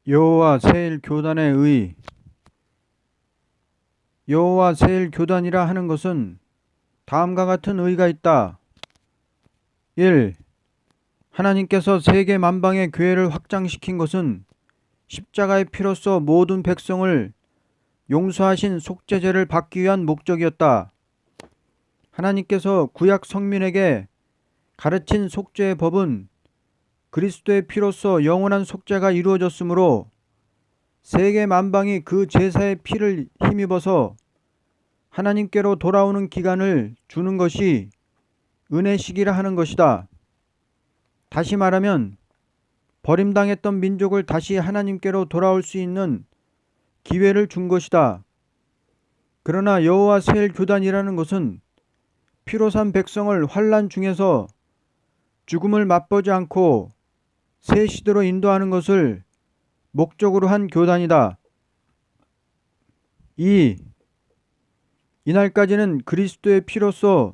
여호와 세일 교단의 의. 여호와 세일 교단이라 하는 것은 다음과 같은 의가 있다. 1. 하나님께서 세계 만방의 교회를 확장시킨 것은 십자가의 피로써 모든 백성을 용서하신 속죄제를 받기 위한 목적이었다. 하나님께서 구약 성민에게 가르친 속죄의 법은 그리스도의 피로써 영원한 속죄가 이루어졌으므로 세계 만방이 그 제사의 피를 힘입어서 하나님께로 돌아오는 기간을 주는 것이 은혜식이라 하는 것이다. 다시 말하면 버림당했던 민족을 다시 하나님께로 돌아올 수 있는 기회를 준 것이다. 그러나 여호와 세일 교단이라는 것은 피로 산 백성을 환난 중에서 죽음을 맛보지 않고 새 시대로 인도하는 것을 목적으로 한 교단이다. 2. 이날까지는 그리스도의 피로써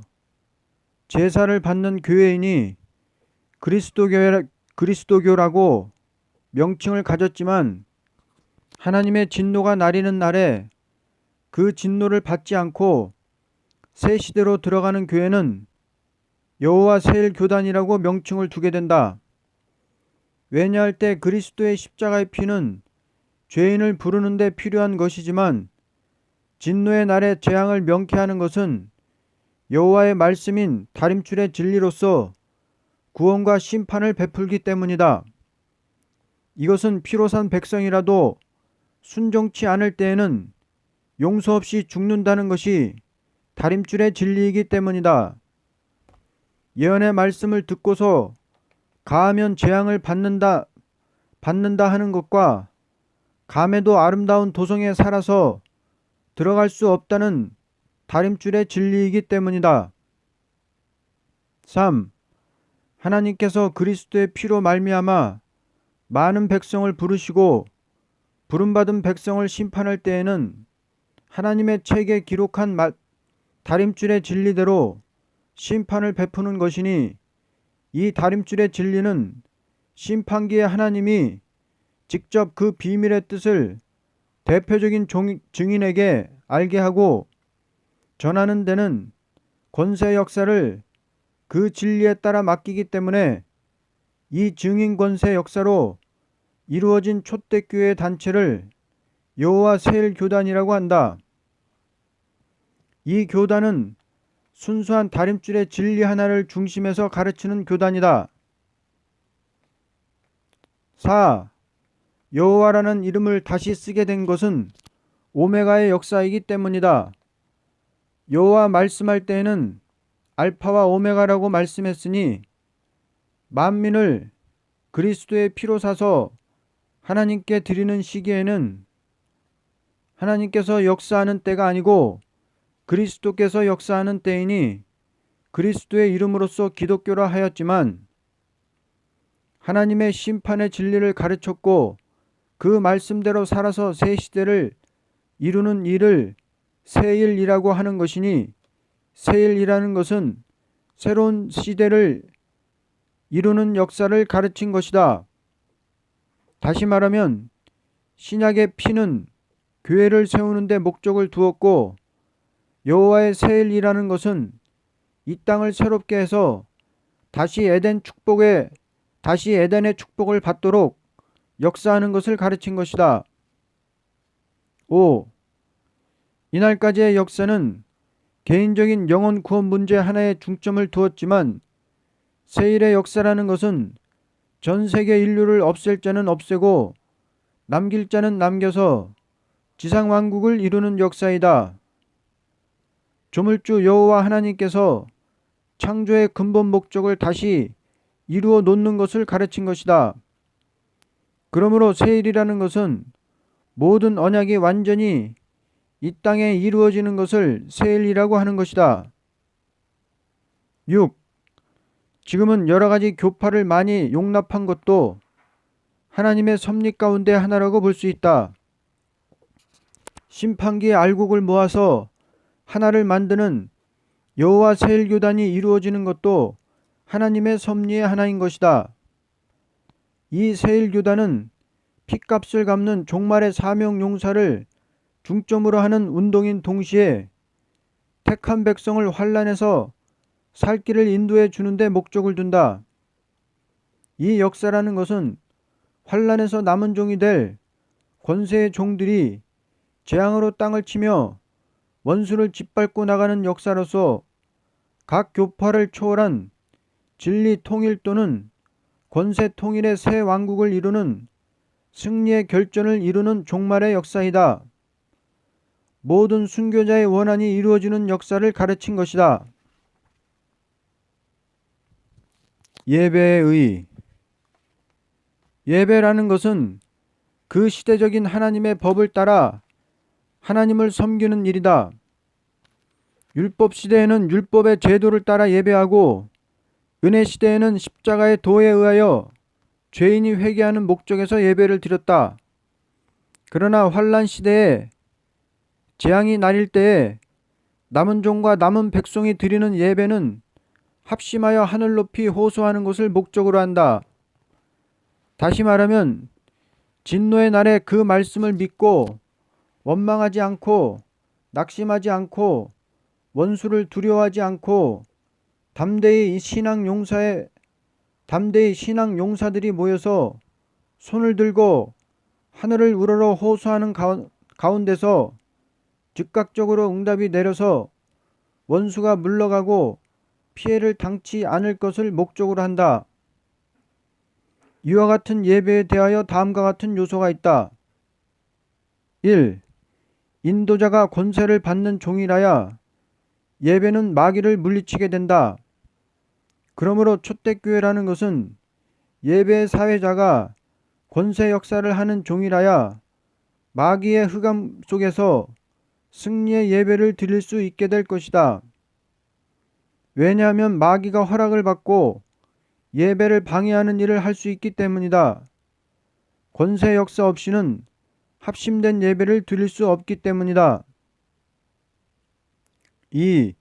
제사를 받는 교회인이 그리스도교라고 명칭을 가졌지만 하나님의 진노가 나리는 날에 그 진노를 받지 않고 새 시대로 들어가는 교회는 여호와 세일 교단이라고 명칭을 두게 된다. 왜냐할 때 그리스도의 십자가의 피는 죄인을 부르는 데 필요한 것이지만 진노의 날에 재앙을 명쾌하는 것은 여호와의 말씀인 다림줄의 진리로서 구원과 심판을 베풀기 때문이다. 이것은 피로 산 백성이라도 순종치 않을 때에는 용서 없이 죽는다는 것이 다림줄의 진리이기 때문이다. 예언의 말씀을 듣고서 가하면 재앙을 받는다 하는 것과 감에도 아름다운 도성에 살아서 들어갈 수 없다는 다림줄의 진리이기 때문이다. 3. 하나님께서 그리스도의 피로 말미암아 많은 백성을 부르시고 부름받은 백성을 심판할 때에는 하나님의 책에 기록한 다림줄의 진리대로 심판을 베푸는 것이니 이 다림줄의 진리는 심판기에 하나님이 직접 그 비밀의 뜻을 대표적인 증인에게 알게 하고 전하는 데는 권세 역사를 그 진리에 따라 맡기기 때문에 이 증인 권세 역사로 이루어진 초대교회 단체를 여호와 세일 교단이라고 한다. 이 교단은 순수한 다림줄의 진리 하나를 중심에서 가르치는 교단이다. 4. 여호와라는 이름을 다시 쓰게 된 것은 오메가의 역사이기 때문이다. 여호와 말씀할 때에는 알파와 오메가라고 말씀했으니 만민을 그리스도의 피로 사서 하나님께 드리는 시기에는 하나님께서 역사하는 때가 아니고 그리스도께서 역사하는 때이니 그리스도의 이름으로써 기독교라 하였지만 하나님의 심판의 진리를 가르쳤고 그 말씀대로 살아서 새 시대를 이루는 일을 세일이라고 하는 것이니 세일이라는 것은 새로운 시대를 이루는 역사를 가르친 것이다. 다시 말하면 신약의 피는 교회를 세우는 데 목적을 두었고 여호와의 세일이라는 것은 이 땅을 새롭게 해서 다시 에덴의 축복을 받도록 역사하는 것을 가르친 것이다. 5. 이날까지의 역사는 개인적인 영혼 구원 문제 하나에 중점을 두었지만 세일의 역사라는 것은 전 세계 인류를 없앨 자는 없애고 남길 자는 남겨서 지상 왕국을 이루는 역사이다. 조물주 여호와 하나님께서 창조의 근본 목적을 다시 이루어 놓는 것을 가르친 것이다. 그러므로 세일이라는 것은 모든 언약이 완전히 이 땅에 이루어지는 것을 세일이라고 하는 것이다. 6. 지금은 여러 가지 교파를 많이 용납한 것도 하나님의 섭리 가운데 하나라고 볼 수 있다. 심판기의 알곡을 모아서 하나를 만드는 여호와 세일 교단이 이루어지는 것도 하나님의 섭리의 하나인 것이다. 이 세일 교단은 핏값을 갚는 종말의 사명 용사를 중점으로 하는 운동인 동시에 택한 백성을 환란에서 살 길을 인도해 주는 데 목적을 둔다. 이 역사라는 것은 환란에서 남은 종이 될 권세의 종들이 재앙으로 땅을 치며 원수를 짓밟고 나가는 역사로서 각 교파를 초월한 진리 통일 또는 권세 통일의 새 왕국을 이루는 승리의 결전을 이루는 종말의 역사이다. 모든 순교자의 원한이 이루어지는 역사를 가르친 것이다. 예배의 의. 예배라는 것은 그 시대적인 하나님의 법을 따라 하나님을 섬기는 일이다. 율법 시대에는 율법의 제도를 따라 예배하고 은혜 시대에는 십자가의 도에 의하여 죄인이 회개하는 목적에서 예배를 드렸다. 그러나 환란 시대에 재앙이 날일 때에 남은 종과 남은 백성이 드리는 예배는 합심하여 하늘 높이 호소하는 것을 목적으로 한다. 다시 말하면 진노의 날에 그 말씀을 믿고 원망하지 않고 낙심하지 않고 원수를 두려워하지 않고 담대히 신앙 용사들이 모여서 손을 들고 하늘을 우러러 호소하는 가운데서 즉각적으로 응답이 내려서 원수가 물러가고 피해를 당치 않을 것을 목적으로 한다. 이와 같은 예배에 대하여 다음과 같은 요소가 있다. 1. 인도자가 권세를 받는 종이라야 예배는 마귀를 물리치게 된다. 그러므로 초대교회라는 것은 예배의 사회자가 권세 역사를 하는 종이라야 마귀의 흑암 속에서 승리의 예배를 드릴 수 있게 될 것이다. 왜냐하면 마귀가 허락을 받고 예배를 방해하는 일을 할 수 있기 때문이다. 권세 역사 없이는 합심된 예배를 드릴 수 없기 때문이다. 2.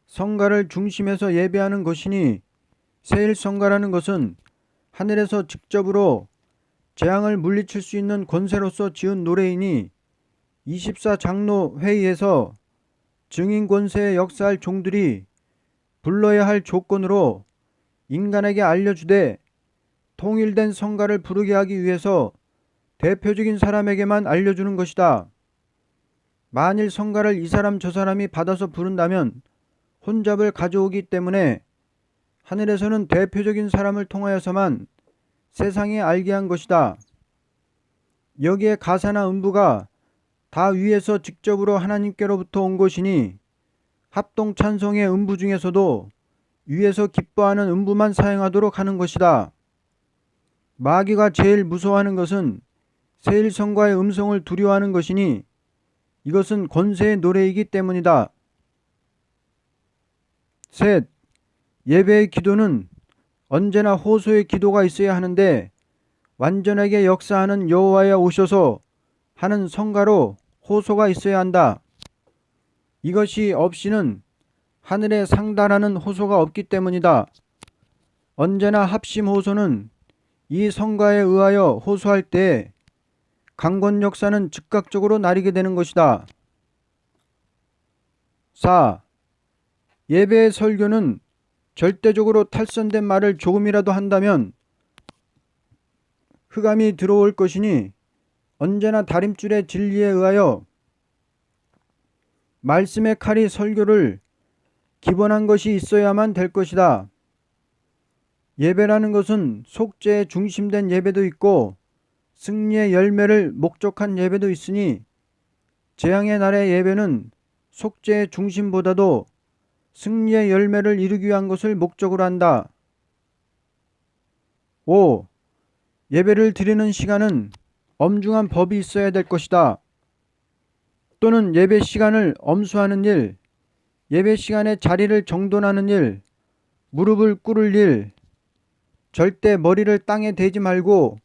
성가를 중심에서 예배하는 것이니 세일성가라는 것은 하늘에서 직접으로 재앙을 물리칠 수 있는 권세로서 지은 노래이니 24장로 회의에서 증인 권세에 역사할 종들이 불러야 할 조건으로 인간에게 알려주되 통일된 성가를 부르게 하기 위해서 대표적인 사람에게만 알려주는 것이다. 만일 성가를 이 사람 저 사람이 받아서 부른다면 혼잡을 가져오기 때문에 하늘에서는 대표적인 사람을 통하여서만 세상에 알게 한 것이다. 여기에 가사나 음부가 다 위에서 직접으로 하나님께로부터 온 것이니 합동 찬송의 음부 중에서도 위에서 기뻐하는 음부만 사용하도록 하는 것이다. 마귀가 제일 무서워하는 것은 세일성가의 음성을 두려워하는 것이니 이것은 권세의 노래이기 때문이다. 셋. 예배의 기도는 언제나 호소의 기도가 있어야 하는데 완전하게 역사하는 여호와에 오셔서 하는 성가로 호소가 있어야 한다. 이것이 없이는 하늘에 상달하는 호소가 없기 때문이다. 언제나 합심 호소는 이 성가에 의하여 호소할 때 강권 역사는 즉각적으로 나리게 되는 것이다. 4. 예배의 설교는 절대적으로 탈선된 말을 조금이라도 한다면 흑암이 들어올 것이니 언제나 다림줄의 진리에 의하여 말씀의 칼이 설교를 기본한 것이 있어야만 될 것이다. 예배라는 것은 속죄에 중심된 예배도 있고 승리의 열매를 목적한 예배도 있으니 재앙의 날의 예배는 속죄의 중심보다도 승리의 열매를 이루기 위한 것을 목적으로 한다. 5. 예배를 드리는 시간은 엄중한 법이 있어야 될 것이다. 또는 예배 시간을 엄수하는 일, 예배 시간에 자리를 정돈하는 일, 무릎을 꿇을 일, 절대 머리를 땅에 대지 말고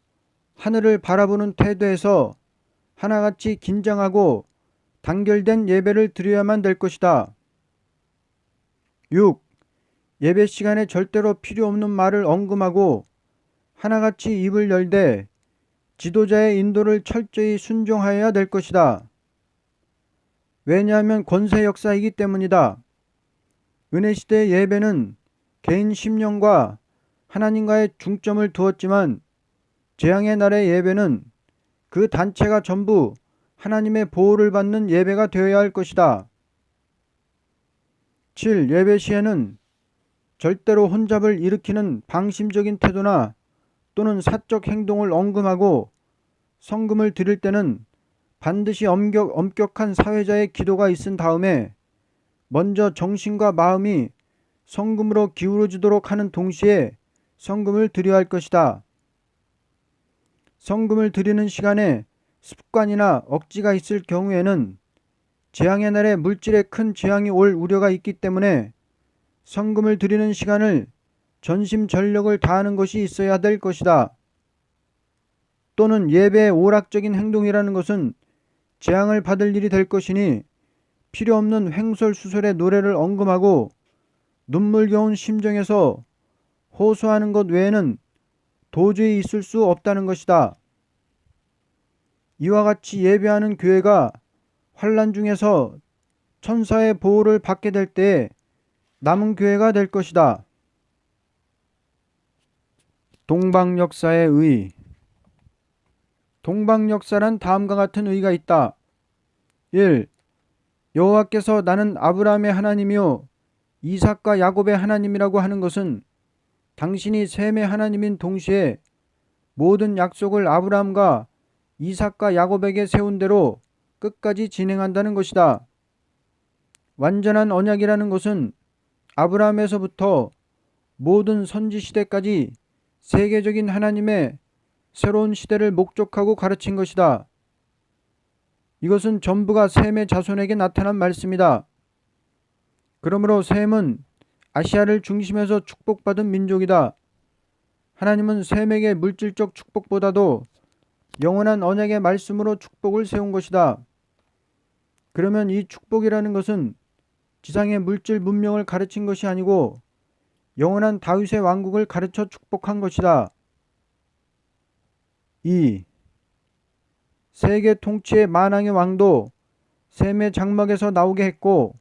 하늘을 바라보는 태도에서 하나같이 긴장하고 단결된 예배를 드려야만 될 것이다. 6. 예배 시간에 절대로 필요 없는 말을 언금하고 하나같이 입을 열되 지도자의 인도를 철저히 순종하여야 될 것이다. 왜냐하면 권세 역사이기 때문이다. 은혜시대 예배는 개인 심령과 하나님과의 중점을 두었지만 재앙의 날의 예배는 그 단체가 전부 하나님의 보호를 받는 예배가 되어야 할 것이다. 7. 예배 시에는 절대로 혼잡을 일으키는 방심적인 태도나 또는 사적 행동을 언금하고 성금을 드릴 때는 반드시 엄격한 사회자의 기도가 있은 다음에 먼저 정신과 마음이 성금으로 기울어지도록 하는 동시에 성금을 드려야 할 것이다. 성금을 드리는 시간에 습관이나 억지가 있을 경우에는 재앙의 날에 물질에 큰 재앙이 올 우려가 있기 때문에 성금을 드리는 시간을 전심전력을 다하는 것이 있어야 될 것이다. 또는 예배의 오락적인 행동이라는 것은 재앙을 받을 일이 될 것이니 필요 없는 횡설수설의 노래를 언금하고 눈물겨운 심정에서 호소하는 것 외에는 도저히 있을 수 없다는 것이다. 이와 같이 예배하는 교회가 환난 중에서 천사의 보호를 받게 될 때에 남은 교회가 될 것이다. 동방역사의 의. 동방역사란 다음과 같은 의가 있다. 1. 여호와께서 나는 아브라함의 하나님이요 이삭과 야곱의 하나님이라고 하는 것은 당신이 셈의 하나님인 동시에 모든 약속을 아브라함과 이삭과 야곱에게 세운 대로 끝까지 진행한다는 것이다. 완전한 언약이라는 것은 아브라함에서부터 모든 선지 시대까지 세계적인 하나님의 새로운 시대를 목적하고 가르친 것이다. 이것은 전부가 셈의 자손에게 나타난 말씀이다. 그러므로 셈은 아시아를 중심해서 축복받은 민족이다. 하나님은 셈에게 물질적 축복보다도 영원한 언약의 말씀으로 축복을 세운 것이다. 그러면 이 축복이라는 것은 지상의 물질 문명을 가르친 것이 아니고 영원한 다윗의 왕국을 가르쳐 축복한 것이다. 2. 세계 통치의 만왕의 왕도 셈의 장막에서 나오게 했고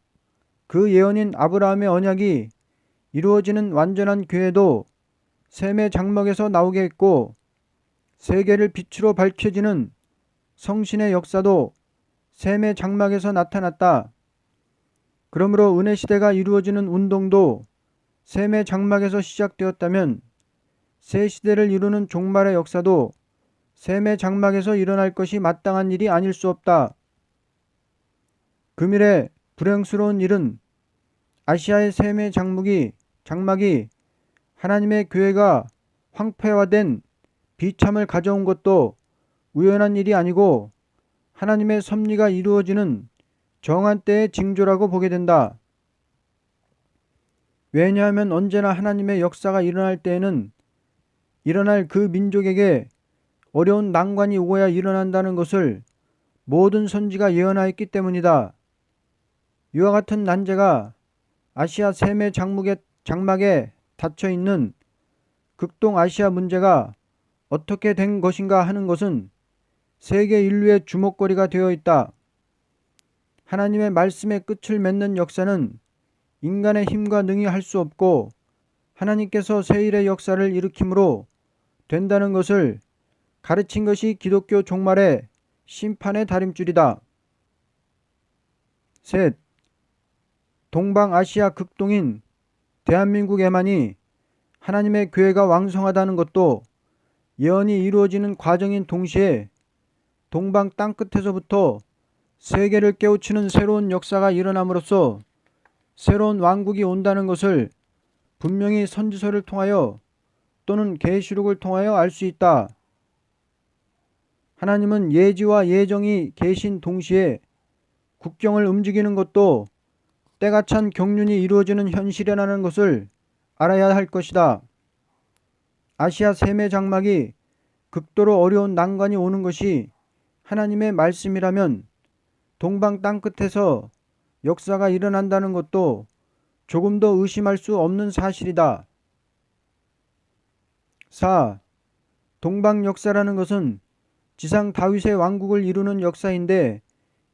그 예언인 아브라함의 언약이 이루어지는 완전한 교회도 셈의 장막에서 나오게 했고 세계를 빛으로 밝혀지는 성신의 역사도 셈의 장막에서 나타났다. 그러므로 은혜 시대가 이루어지는 운동도 셈의 장막에서 시작되었다면 새 시대를 이루는 종말의 역사도 셈의 장막에서 일어날 것이 마땅한 일이 아닐 수 없다. 금일의 불행스러운 일은 아시아의 셈의 장막이 하나님의 교회가 황폐화된 비참을 가져온 것도 우연한 일이 아니고 하나님의 섭리가 이루어지는 정한 때의 징조라고 보게 된다. 왜냐하면 언제나 하나님의 역사가 일어날 때에는 일어날 그 민족에게 어려운 난관이 오고야 일어난다는 것을 모든 선지가 예언하였기 때문이다. 이와 같은 난제가 아시아 셈의 장막에 닫혀 있는 극동 아시아 문제가 어떻게 된 것인가 하는 것은 세계 인류의 주목거리가 되어 있다. 하나님의 말씀의 끝을 맺는 역사는 인간의 힘과 능히 할 수 없고 하나님께서 새 일의 역사를 일으킴으로 된다는 것을 가르친 것이 기독교 종말의 심판의 다림줄이다. 셋. 동방아시아 극동인 대한민국에만이 하나님의 교회가 왕성하다는 것도 예언이 이루어지는 과정인 동시에 동방 땅끝에서부터 세계를 깨우치는 새로운 역사가 일어남으로써 새로운 왕국이 온다는 것을 분명히 선지서를 통하여 또는 계시록을 통하여 알 수 있다. 하나님은 예지와 예정이 계신 동시에 국경을 움직이는 것도 때가 찬 경륜이 이루어지는 현실이라는 것을 알아야 할 것이다. 아시아 셈의 장막이 극도로 어려운 난관이 오는 것이 하나님의 말씀이라면 동방 땅끝에서 역사가 일어난다는 것도 조금 더 의심할 수 없는 사실이다. 4. 동방 역사라는 것은 지상 다윗의 왕국을 이루는 역사인데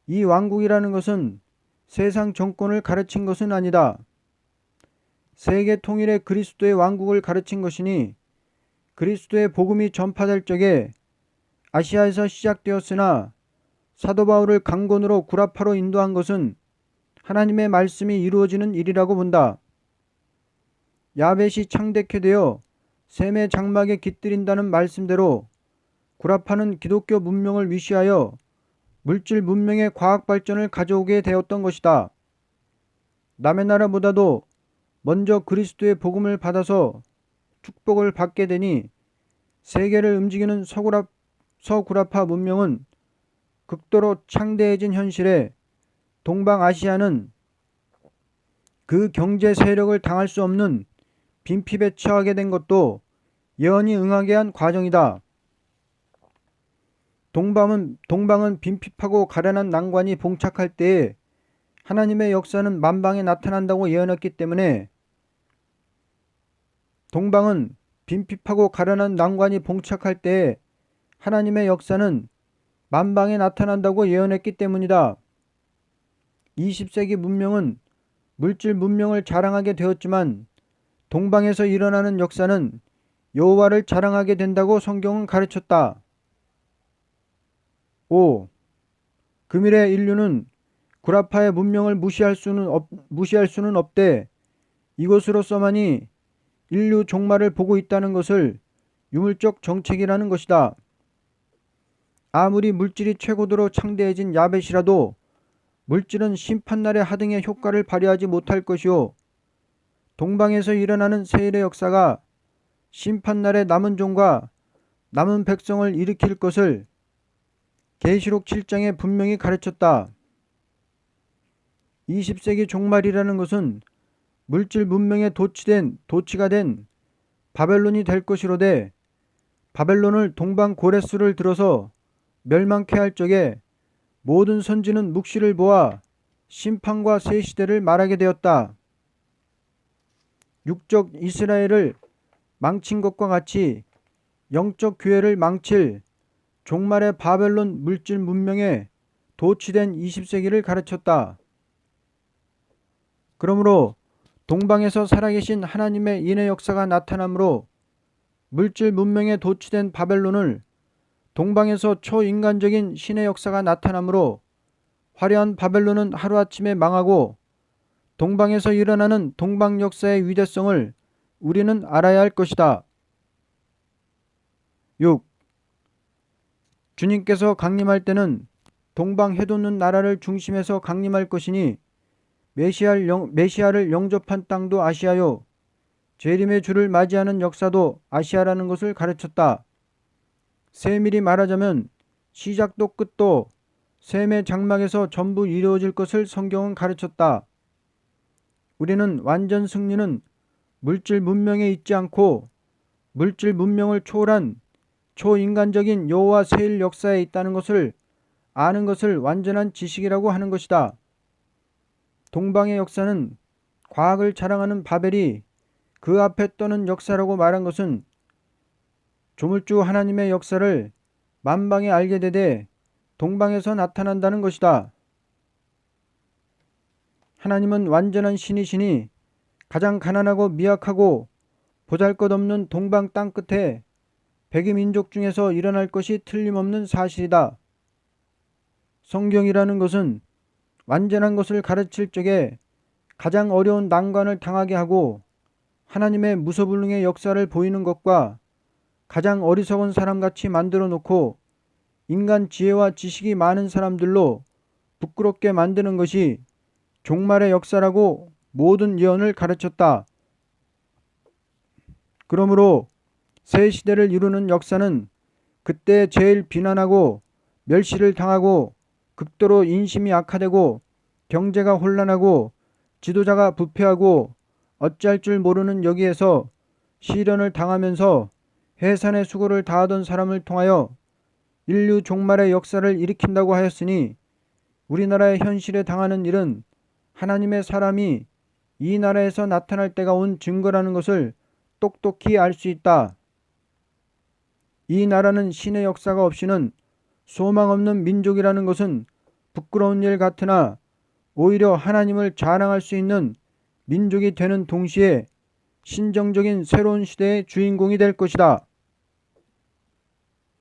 이 왕국이라는 것은 세상 정권을 가르친 것은 아니다. 세계 통일의 그리스도의 왕국을 가르친 것이니 그리스도의 복음이 전파될 적에 아시아에서 시작되었으나 사도 바울을 강권으로 구라파로 인도한 것은 하나님의 말씀이 이루어지는 일이라고 본다. 야벳이 창대케 되어 셈의 장막에 깃들인다는 말씀대로 구라파는 기독교 문명을 위시하여 물질 문명의 과학 발전을 가져오게 되었던 것이다. 남의 나라보다도 먼저 그리스도의 복음을 받아서 축복을 받게 되니 세계를 움직이는 서구라파 문명은 극도로 창대해진 현실에 동방아시아는 그 경제 세력을 당할 수 없는 빈핍에 처하게 된 것도 예언이 응하게 한 과정이다. 동방은 빈핍하고 가련한 난관이 봉착할 때에 하나님의 역사는 만방에 나타난다고 예언했기 때문에 동방은 빈핍하고 가련한 난관이 봉착할 때에 하나님의 역사는 만방에 나타난다고 예언했기 때문이다. 20세기 문명은 물질 문명을 자랑하게 되었지만 동방에서 일어나는 역사는 여호와를 자랑하게 된다고 성경은 가르쳤다. 5. 금일의 인류는 구라파의 문명을 무시할 수는 없되 이것으로서만이 인류 종말을 보고 있다는 것을 유물적 정책이라는 것이다. 아무리 물질이 최고도로 창대해진 야벳이라도 물질은 심판날의 하등의 효과를 발휘하지 못할 것이요 동방에서 일어나는 세일의 역사가 심판날의 남은 종과 남은 백성을 일으킬 것을 계시록 7장에 분명히 가르쳤다. 20세기 종말이라는 것은 물질 문명에 도치가 된 바벨론이 될 것이로되 바벨론을 동방 고레스를 들어서 멸망케 할 적에 모든 선지는 묵시를 보아 심판과 새 시대를 말하게 되었다. 육적 이스라엘을 망친 것과 같이 영적 교회를 망칠 종말의 바벨론 물질 문명에 도취된 20세기를 가르쳤다. 그러므로 동방에서 살아계신 하나님의 인의 역사가 나타나므로 물질 문명에 도취된 바벨론을 동방에서 초인간적인 신의 역사가 나타나므로 화려한 바벨론은 하루아침에 망하고 동방에서 일어나는 동방 역사의 위대성을 우리는 알아야 할 것이다. 6. 주님께서 강림할 때는 동방 해돋는 나라를 중심에서 강림할 것이니 메시아를 영접한 땅도 아시아요 재림의 주를 맞이하는 역사도 아시아라는 것을 가르쳤다. 세밀히 말하자면 시작도 끝도 셈의 장막에서 전부 이루어질 것을 성경은 가르쳤다. 우리는 완전 승리는 물질 문명에 있지 않고 물질 문명을 초월한 초인간적인 여호와 세일 역사에 있다는 것을 아는 것을 완전한 지식이라고 하는 것이다. 동방의 역사는 과학을 자랑하는 바벨이 그 앞에 떠는 역사라고 말한 것은 조물주 하나님의 역사를 만방에 알게 되되 동방에서 나타난다는 것이다. 하나님은 완전한 신이시니 가장 가난하고 미약하고 보잘것없는 동방 땅끝에 백의 민족 중에서 일어날 것이 틀림없는 사실이다. 성경이라는 것은 완전한 것을 가르칠 적에 가장 어려운 난관을 당하게 하고 하나님의 무소불능의 역사를 보이는 것과 가장 어리석은 사람같이 만들어 놓고 인간 지혜와 지식이 많은 사람들로 부끄럽게 만드는 것이 종말의 역사라고 모든 예언을 가르쳤다. 그러므로 새 시대를 이루는 역사는 그때 제일 비난하고 멸시를 당하고 극도로 인심이 악화되고 경제가 혼란하고 지도자가 부패하고 어찌할 줄 모르는 여기에서 시련을 당하면서 해산의 수고를 다하던 사람을 통하여 인류 종말의 역사를 일으킨다고 하였으니 우리나라의 현실에 당하는 일은 하나님의 사람이 이 나라에서 나타날 때가 온 증거라는 것을 똑똑히 알 수 있다. 이 나라는 신의 역사가 없이는 소망 없는 민족이라는 것은 부끄러운 일 같으나 오히려 하나님을 자랑할 수 있는 민족이 되는 동시에 신정적인 새로운 시대의 주인공이 될 것이다.